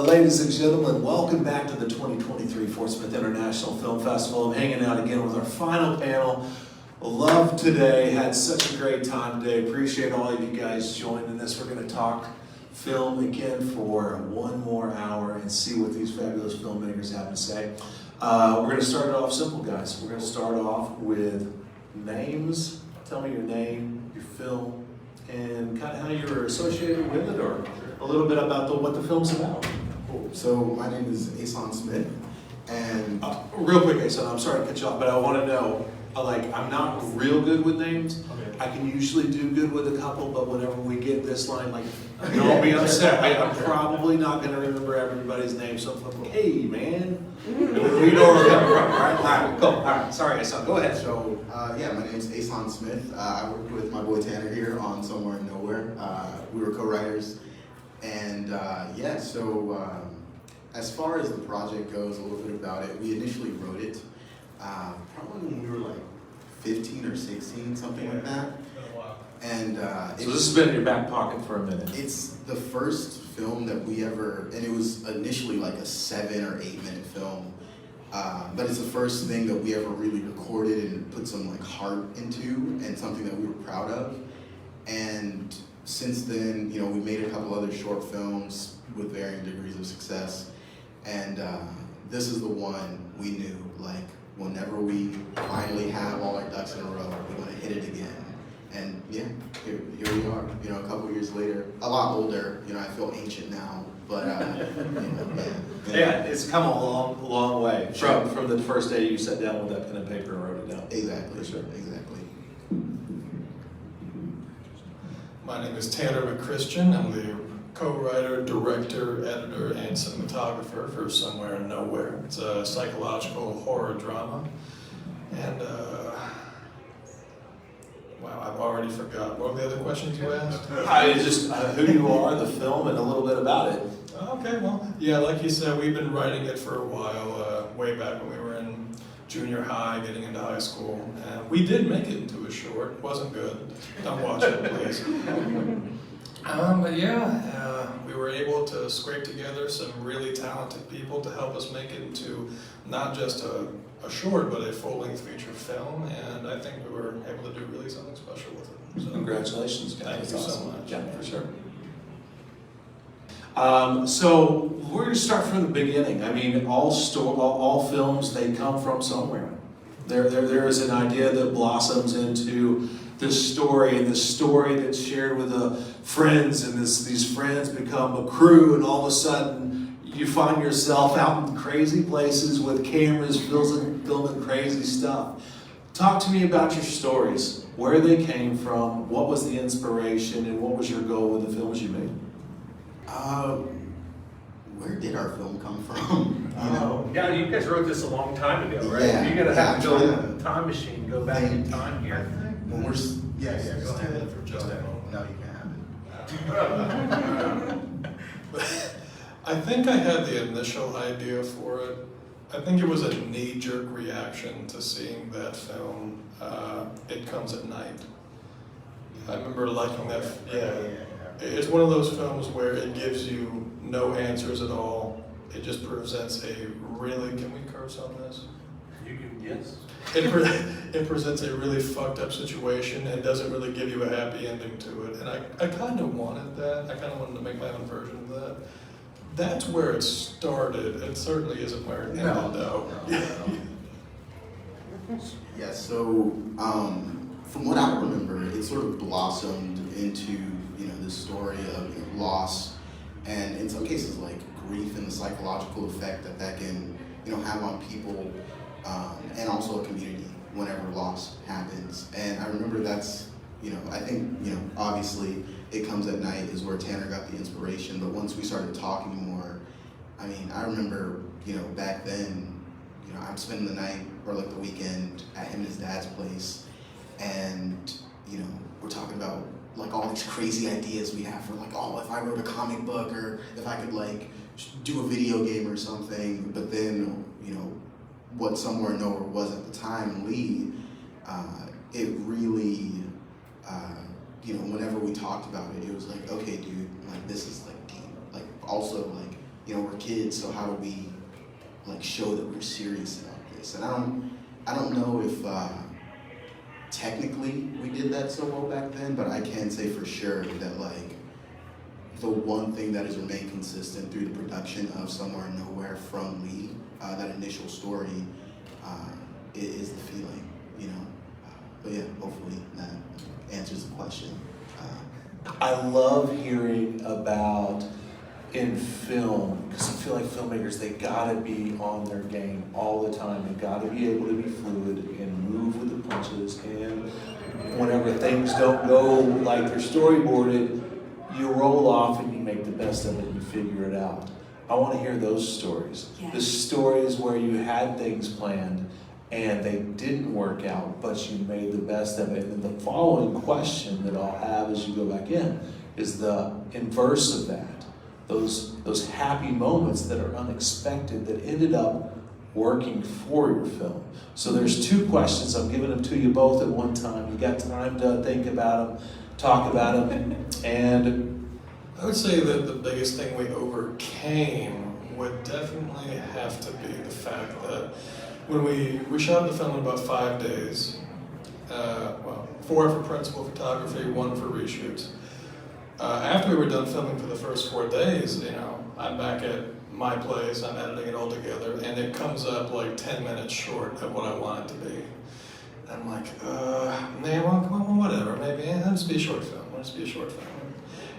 Ladies and gentlemen, welcome back to the 2023 Fort Smith International Film Festival. I'm hanging out again with our final panel. Love today, had such a great time today. Appreciate all of you guys joining us. We're going to talk film again for one more hour and see what these fabulous filmmakers have to say. We're going to start it off simple, guys. We're going to start off with names. Tell me your name, your film, and kind of how you were associated with it, or a little bit about what the film's about. Cool. So my name is Asan Smith, and real quick, Asan, I'm sorry to cut you off, but I want to know, I'm not real good with names. Okay. I can usually do good with a couple, but whenever we get this line, don't be upset. I'm probably not going to remember everybody's name, so I'm like, hey, man. We know where we're from. All right, cool. All right, sorry, Asan, go ahead. So, my name's Asan Smith. I work with my boy Tanner here on Somewhere in Nowhere. We were co-writers. And as far as the project goes, a little bit about it, we initially wrote it probably when we were like 15 or 16, something like that. And so this has been in your back pocket for a minute. It's the first film that we ever, and it was initially like a 7 or 8 minute film, but it's the first thing that we ever really recorded and put some heart into, and something that we were proud of. And since then, we made a couple other short films with varying degrees of success, and this is the one we knew, whenever we finally have all our ducks in a row, we're gonna hit it again. And yeah, here we are, a couple years later, a lot older, I feel ancient now, but yeah, it's come a long way from the first day you sat down with that pen and paper and wrote it down. Exactly, for sure. Exactly. My name is Tanner McChristian. I'm the co-writer, director, editor, and cinematographer for Somewhere in Nowhere. It's a psychological horror drama. And, wow, I've already forgot. What were the other questions you asked? Just who you are, the film, and a little bit about it. Okay, well, yeah, like you said, we've been writing it for a while, way back when we were in junior high, getting into high school. And we did make it into a short. It wasn't good. Don't watch it, please. But yeah, we were able to scrape together some really talented people to help us make it into not just a short, but a full-length feature film. And I think we were able to do really something special with it. So, congratulations, guys. Thank you so much. Yeah, for sure. So we're going to start from the beginning. I mean, all films, they come from somewhere. There is an idea that blossoms into this story, and this story that's shared with friends, and these friends become a crew, and all of a sudden you find yourself out in crazy places with cameras filming crazy stuff. Talk to me about your stories, where they came from, what was the inspiration, and what was your goal with the films you made? Where did our film come from? Yeah, you guys wrote this a long time ago, right? Yeah, You're gonna have to go yeah. in the time machine, go back in time here. When we're Go ahead for just a moment. No, you can have it. I think I had the initial idea for it. I think it was a knee-jerk reaction to seeing that film, It Comes at Night. I remember liking that. Yeah. It's one of those films where it gives you no answers at all. It just presents a really, can we curse on this? You can, yes. It presents a really fucked up situation and doesn't really give you a happy ending to it. And I kind of wanted that. I kind of wanted to make my own version of that. That's where it started. It certainly isn't where it ended, though. Yeah, so from what I remember, it sort of blossomed into, this story of loss, and in some cases grief and the psychological effect that can, have on people, and also a community whenever loss happens. And I remember that's, I think, obviously It Comes at Night is where Tanner got the inspiration, but once we started talking more, I remember, back then, I'm spending the night or the weekend at him and his dad's place, and, we're talking about all these crazy ideas we have for if I wrote a comic book, or if I could do a video game or something. But then, what Somewhere in Nowhere was at the time, Lee, it really, whenever we talked about it, it was okay, dude, this is deep. Also, we're kids, so how do we like show that we're serious about this? And I don't know if technically we did that so well back then, but I can say for sure that like the one thing that has remained consistent through the production of Somewhere in Nowhere from Lee, that initial story, is the feeling, you know. But yeah, hopefully that answers the question. I love hearing about in film, because I feel like filmmakers, they gotta be on their game all the time. They gotta be able to be fluid and move with the punches, and whenever things don't go like they're storyboarded, you roll off and you make the best of it and you figure it out. I want to hear those stories. Yes. The stories where you had things planned and they didn't work out, but you made the best of it. And the following question that I'll have as you go back in is the inverse of that. Those happy moments that are unexpected that ended up working for your film. So there's two questions. I'm giving them to you both at one time. You got time to think about them, talk about them, and I would say that the biggest thing we overcame would definitely have to be the fact that when we shot the film in about 5 days, 4 for principal photography, 1 for reshoots. After we were done filming for the first 4 days, you know, I'm back at my place, I'm editing it all together, and it comes up like 10 minutes short of what I want it to be. I'm like, man, well, whatever, maybe, it'll just be a short film, it'll just be a short film.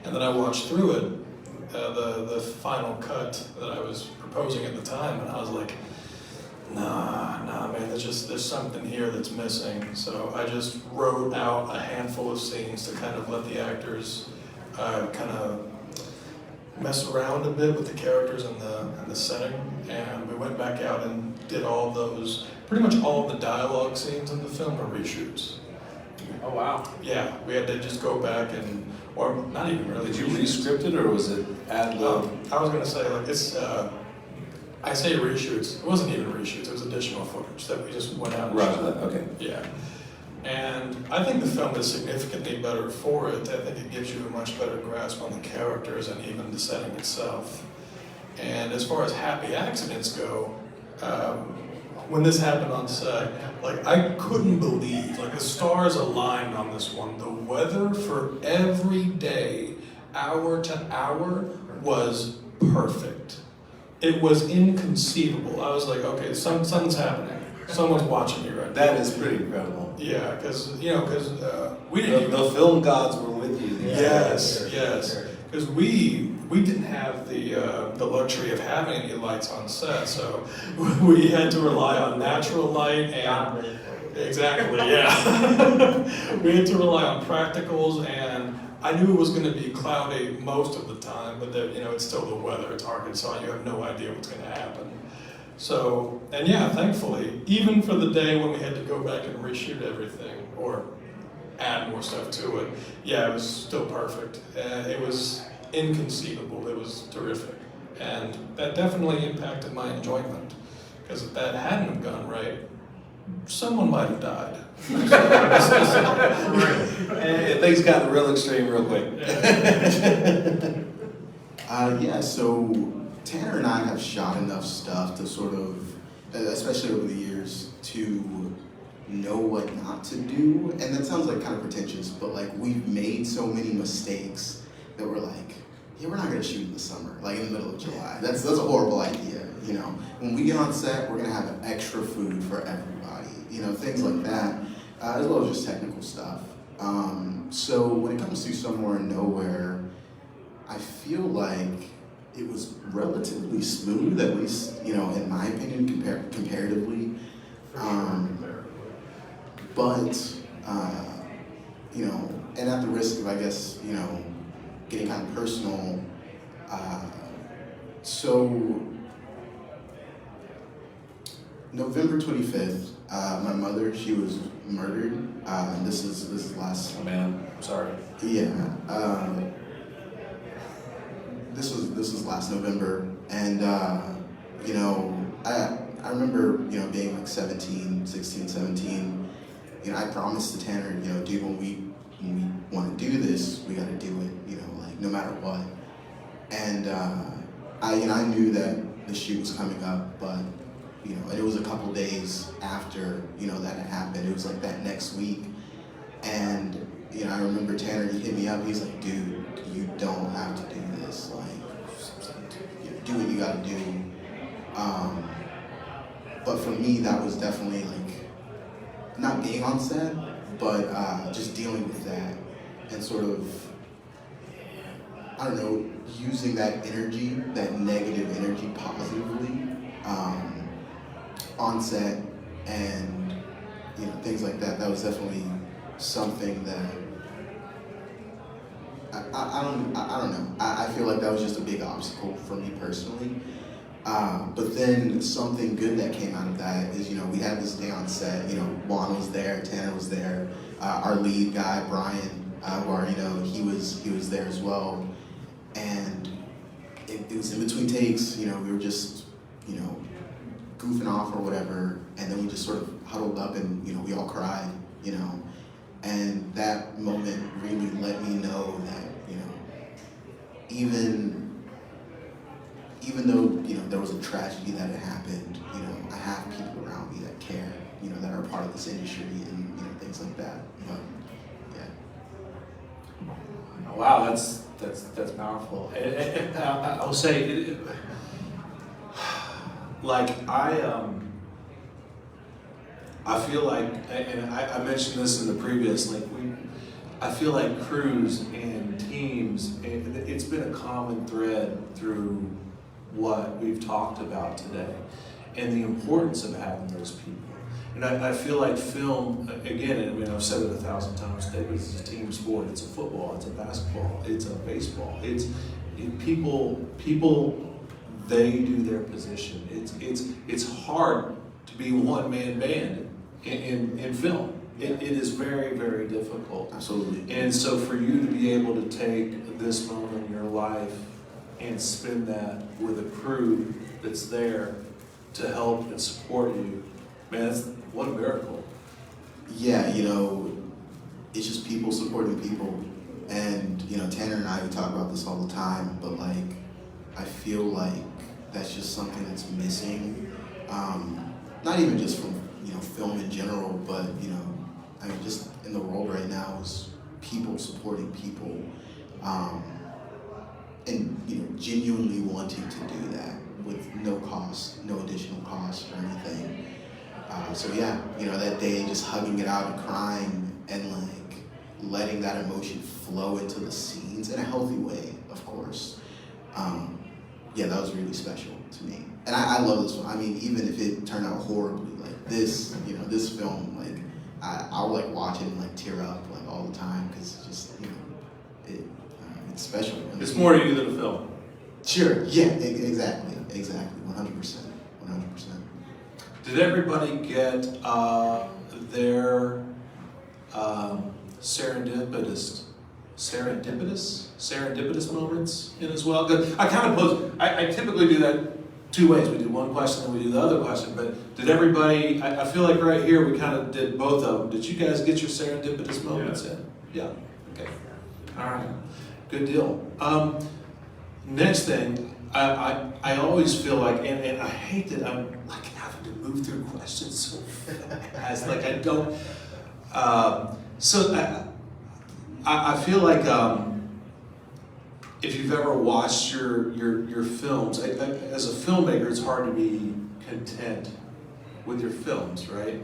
And then I watched through it, the final cut that I was proposing at the time, and I was like, nah, man, there's something here that's missing. So I just wrote out a handful of scenes to kind of let the actors kind of mess around a bit with the characters and the setting, and we went back out and did all of those, pretty much all of the dialogue scenes in the film were reshoots. Oh, wow. Yeah, we had to just go back and, or not even really. did you reshoots. re-script it or was it ad lib? I was gonna say, like, it's, I say reshoots, it wasn't even reshoots, it was additional footage that we just went out and Right, shot. okay. Yeah. And I think the film is significantly better for it. I think it gives you a much better grasp on the characters and even the setting itself. And as far as happy accidents go, when this happened on set, like, I couldn't believe, like, the stars aligned on this one. The weather for every day, hour to hour, was perfect. It was inconceivable. I was like, okay, something's happening. Someone's watching me right now. That is pretty incredible. Yeah, because we didn't even The film gods were with you. Yes, because we didn't have the luxury of having any lights on set, so we had to rely on natural light and exactly, yeah. We had to rely on practicals, and I knew it was going to be cloudy most of the time, but that, it's still the weather. It's Arkansas. You have no idea what's going to happen. So, and yeah, thankfully, even for the day when we had to go back and reshoot everything or add more stuff to it, yeah, it was still perfect. It was inconceivable. It was terrific. And that definitely impacted my enjoyment. Because if that hadn't have gone right, someone might have died. And things got real extreme real quick. Yeah, so Tanner and I have shot enough stuff to sort of, especially over the years, to know what not to do. And that sounds like kind of pretentious, but like we've made so many mistakes that we're like, yeah, we're not gonna shoot in the summer, like in the middle of July. That's a horrible idea, When we get on set, we're gonna have extra food for everybody, things like that, as well as just technical stuff. So when it comes to Somewhere in Nowhere, I feel like it was relatively smooth, at least, in my opinion, comparatively. But, and at the risk of, I guess, getting kind of personal, so November 25th, my mother, she was murdered, and this is last. Oh man, sorry. Yeah. This was last November, and I remember being like 16, 17. I promised to Tanner, dude, when we want to do this, we got to do it, like no matter what. And I knew that the shoot was coming up, but and it was a couple days after that had happened. It was like that next week, and I remember Tanner, he hit me up. He's like, "Dude, you don't have to do this. Like, do what you got to do." But for me, that was definitely like not being on set, but just dealing with that and sort of, I don't know, using that energy, that negative energy positively on set, and things like that. That was definitely something that I don't know. I feel like that was just a big obstacle for me personally. But then something good that came out of that is, we had this day on set. Juan was there, Tanner was there, our lead guy Brian, he was there as well, and it was in between takes. We were just goofing off or whatever, and then we just sort of huddled up and we all cried, and that moment really let me know that even though there was a tragedy that had happened, I have people around me that care, that are part of this industry and things like that. But yeah. Wow, that's powerful. And I will say, I feel like, and I mentioned this in the previous, I feel like crews and teams, it's been a common thread through what we've talked about today, and the importance of having those people. And I feel like film, again, I've said it 1,000 times today, but it's a team sport. It's a football, it's a basketball, it's a baseball. People, they do their position. It's hard to be one-man band in film. It is very, very difficult. Absolutely. And so for you to be able to take this moment in your life and spend that with a crew that's there to help and support you, man, what a miracle. Yeah, it's just people supporting people. And, Tanner and I, we talk about this all the time, but I feel like that's just something that's missing. Not even just from, film in general, but, just in the world right now is people supporting people. And, genuinely wanting to do that with no cost, no additional cost or anything. So yeah, that day just hugging it out and crying and letting that emotion flow into the scenes in a healthy way, of course. Yeah, that was really special to me. And I love this one. Even if it turned out horribly, this, this film, I'll watch it and tear up all the time, because it's just, it's special. It's more to you than a film. Sure, yeah, exactly, 100%. Did everybody get their serendipitous moments in as well? 'Cause I typically do that two ways. We do one question and we do the other question, but did everybody, I feel like right here we kind of did both of them. Did you guys get your serendipitous moments in? Yeah, okay. All right, good deal. Next thing, I always feel like, and I hate that I'm having to move through questions so fast, I don't, I feel like if you've ever watched your films, as a filmmaker, it's hard to be content with your films, right?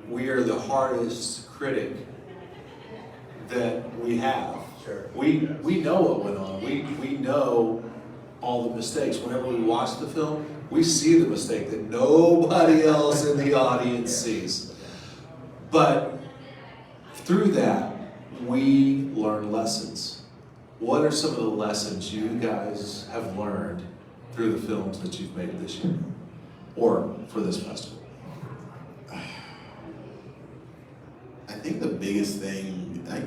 We are the hardest critic that we have. Sure. We know what went on. We know all the mistakes. Whenever we watch the film, we see the mistake that nobody else in the audience sees. But through that, we learn lessons. What are some of the lessons you guys have learned through the films that you've made this year, or for this festival? I think the biggest thing, I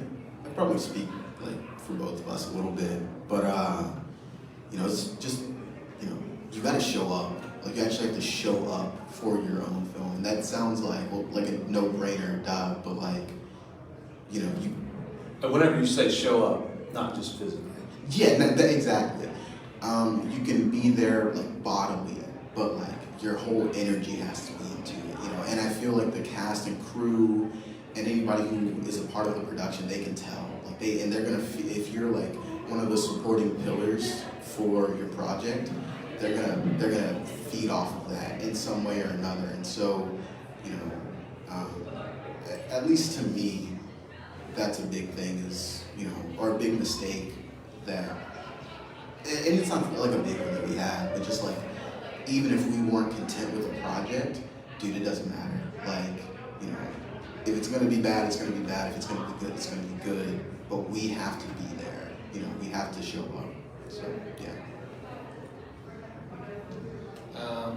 probably speak for both of us a little bit, but it's just, you gotta show up. You actually have to show up for your own film. And that sounds like a no-brainer, duh, but you. And whenever you say show up, not just physically. Yeah, exactly. you can be there like bodily, but like your whole energy has to be into it, you know. And I feel like the cast and crew and anybody who is a part of the production, they can tell. Like they're gonna if you're like one of the supporting pillars for your project, they're gonna feed off of that in some way or another. And so, you know, at least to me, that's a big thing, is, you know, or a big mistake that, and it's not like a big one that we had, but just like, even if we weren't content with a project, dude, it doesn't matter. Like, you know, if it's gonna be bad, it's gonna be bad. If it's gonna be good, it's gonna be good. But we have to be there. You know, we have to show up. So, yeah.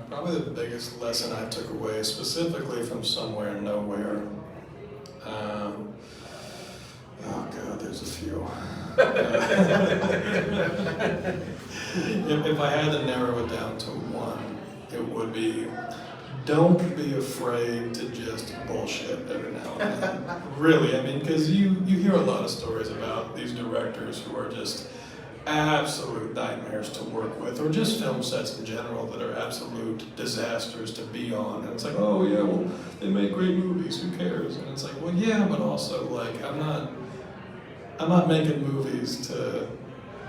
Probably the biggest lesson I took away, specifically from Somewhere and Nowhere. Oh God, there's a few. If I had to narrow it down to one, it would be, don't be afraid to just bullshit every now and then. Really, I mean, because you hear a lot of stories about these directors who are just absolute nightmares to work with, or just film sets in general that are absolute disasters to be on. And it's like, oh yeah, well, they make great movies, who cares? And it's like, well, yeah, but also, like, I'm not making movies to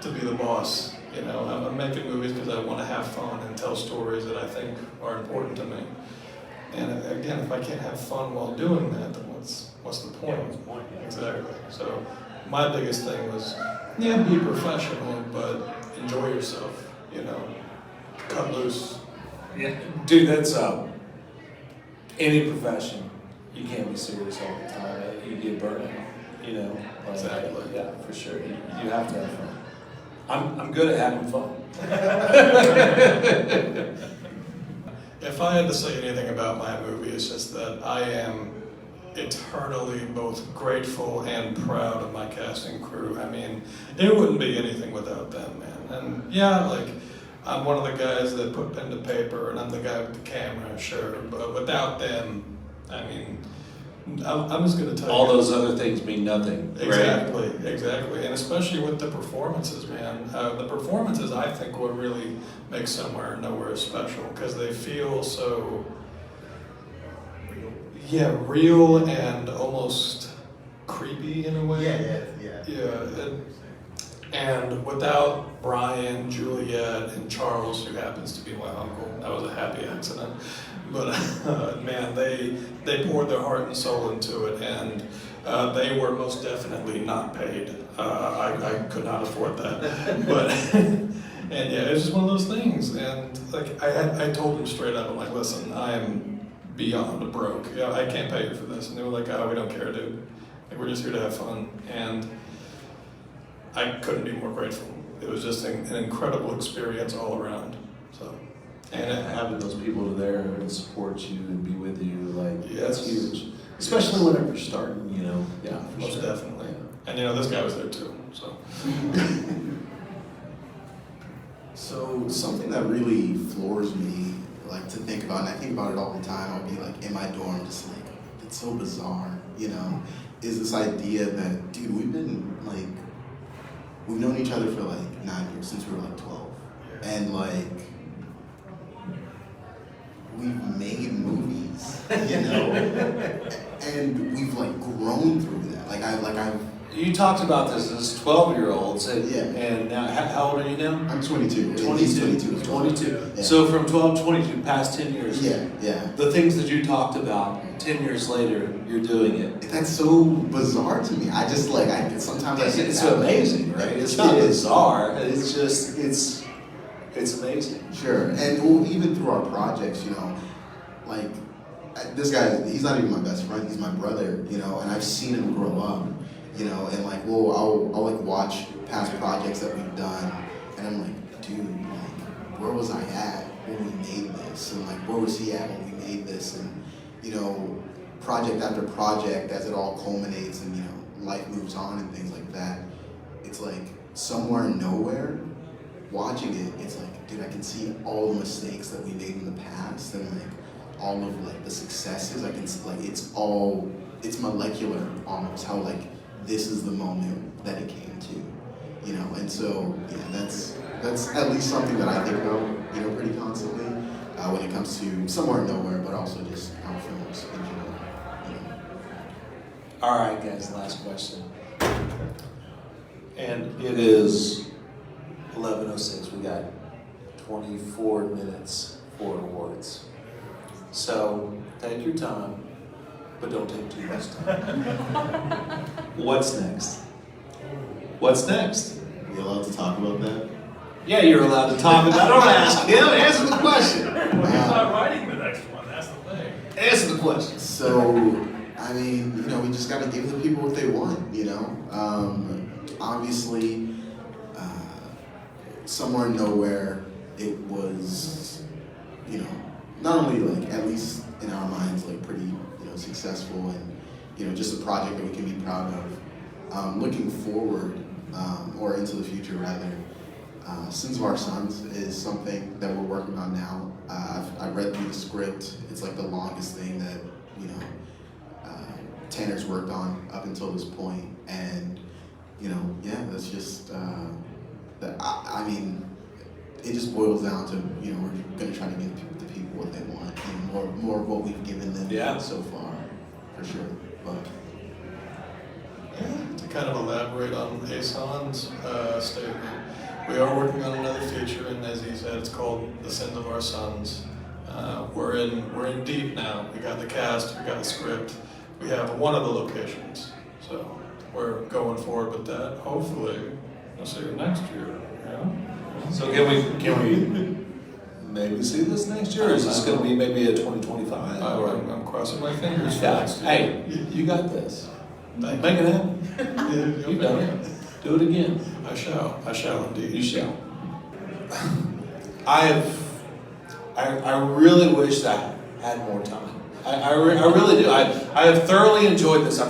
be the boss, you know. I'm making movies because I want to have fun and tell stories that I think are important to me. And again, if I can't have fun while doing that, then what's the point? Yeah, what's the point? Yeah. Exactly. So my biggest thing was, yeah, be professional, but enjoy yourself, you know. Cut loose. Yeah, dude, that's any profession. You can't be serious all the time. You get burnt out, you know. Exactly. Yeah, for sure. You have to have fun. I'm good at having fun. If I had to say anything about my movie, it's just that I am eternally both grateful and proud of my casting crew. I mean, it wouldn't be anything without them, man. And yeah, like, I'm one of the guys that put pen to paper, and I'm the guy with the camera, sure. But without them, I mean, I'm just going to tell All you. those other things mean nothing. Exactly, exactly. And especially with the performances, man. The performances, I think, what really makes Somewhere and Nowhere special, because they feel so, yeah, real and almost creepy in a way. Yeah. And without Brian, Juliet, and Charles, who happens to be my uncle, that was a happy accident. But man, they poured their heart and soul into it, and they were most definitely not paid. I could not afford that. But and yeah, it was just one of those things. And like I told them straight up, I'm like, listen, I am beyond broke. Yeah, I can't pay you for this. And they were like, oh, we don't care, dude. Like, we're just here to have fun. And I couldn't be more grateful. It was just an incredible experience all around. So. And having those people there to support you and be with you, like, Yes. that's huge. Especially whenever you're starting, you know. Yeah, for Most sure. definitely. And you know, this guy was there too, so. So something that really floors me, like, to think about, and I think about it all the time, I'll be like in my dorm, just like, it's so bizarre, you know, is this idea that, dude, we've known each other for like 9 years, since we were like 12. And like, we've made movies, you know, and we've like grown through that. I've You talked about this as 12-year-olds, Yeah. and now, how old are you now? I'm 22. 22. He's 22 as well. 22. Yeah. So from 12 to 22, past 10 years. Yeah. The things that you talked about, 10 years later, you're doing it. That's so bizarre to me. I just like, sometimes I get It's that. amazing, right? It's not It is. bizarre. It's just, it's amazing. Sure, and well, even through our projects, you know, like, this guy, he's not even my best friend, he's my brother, you know, and I've seen him grow up, you know, and like, well, I'll like watch past projects that we've done, and I'm like, dude, like, where was I at when we made this? And like, where was he at when we made this? And, you know, project after project, as it all culminates and, you know, life moves on and things like that, it's like, Somewhere and Nowhere, watching it, it's like, dude, I can see all the mistakes that we made in the past, and like all of like the successes. I can see, like, it's molecular almost, how like this is the moment that it came to, And so yeah, that's at least something that I think about, pretty constantly when it comes to Somewhere Nowhere, but also just our films in general. All right, guys, last question. And it is 11:06. We got 24 minutes for awards. So take your time, but don't take too much time. What's next? What's next? Are we allowed to talk about that? Yeah, you're allowed to talk about it. Don't ask him. Answer the question. Well, he's not writing the next one, that's the thing. Answer the question. So, I mean, we just got to give the people what they want, Obviously, Somewhere Nowhere, it was, not only like, at least in our minds, like pretty, successful and, just a project that we can be proud of. Looking forward, or into the future rather, Sins of Our Sons is something that we're working on now. I read through the script. It's like the longest thing that, Tanner's worked on up until this point. And, that's just, I mean, it just boils down to, we're going to try to give the people what they want and more of what we've given them so far, for sure. But To kind of elaborate on Hassan's statement, we are working on another feature, and as he said, it's called The Sins of Our Sons. We're in deep now. We got the cast, we got the script, we have one of the locations. So we're going forward with that. Hopefully, I'll see you next year. So can we maybe see this next year? Or is this going to be maybe a 2025? I'm crossing my fingers for Yeah. next year. Hey, you got this. Thank Make it happen. You've done it. Do it again. I shall indeed. You shall. I really wish that I had more time. I really do. I have thoroughly enjoyed this. I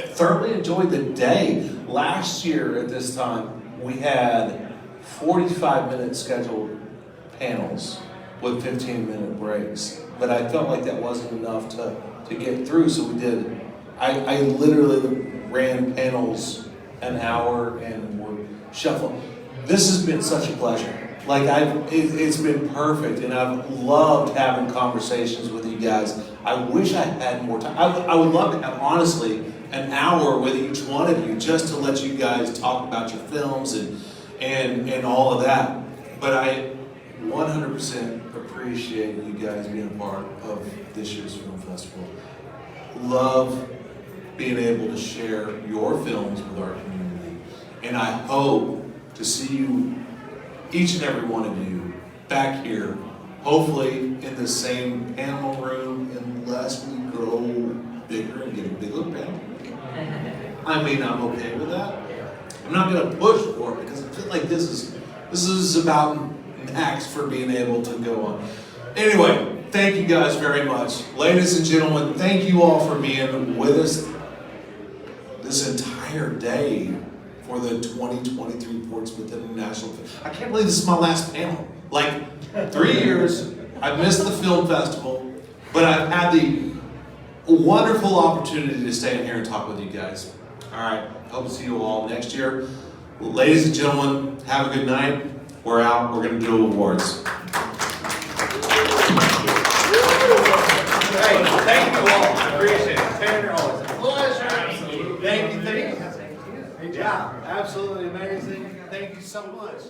thoroughly enjoyed the day. Last year at this time, we had 45-minute scheduled panels with 15-minute breaks. But I felt like that wasn't enough to get through, so we did. I literally ran panels an hour and we're shuffling. This has been such a pleasure. Like it's been perfect, and I've loved having conversations with you guys. I wish I had more time. I would love to have, honestly, an hour with each one of you just to let you guys talk about your films and all of that. But I 100% appreciate you guys being a part of this year's film festival. Love being able to share your films with our community. And I hope to see you, each and every one of you, back here, hopefully in the same panel room, unless we grow bigger and get a bigger panel. I mean, I'm okay with that. I'm not going to push for it because I feel like this is about max for being able to go on. Anyway, thank you guys very much. Ladies and gentlemen, thank you all for being with us this entire day for the 2023 Portsmouth International Film. I can't believe this is my last panel. Like 3 years, I've missed the film festival, but I've had the wonderful opportunity to stay in here and talk with you guys. All right, hope to see you all next year. Ladies and gentlemen, have a good night. We're out. We're going to do awards. Hey, thank you all. I appreciate it. Tanner, always a pleasure. Absolutely. Thank you. Good job. Absolutely amazing. Thank you so much.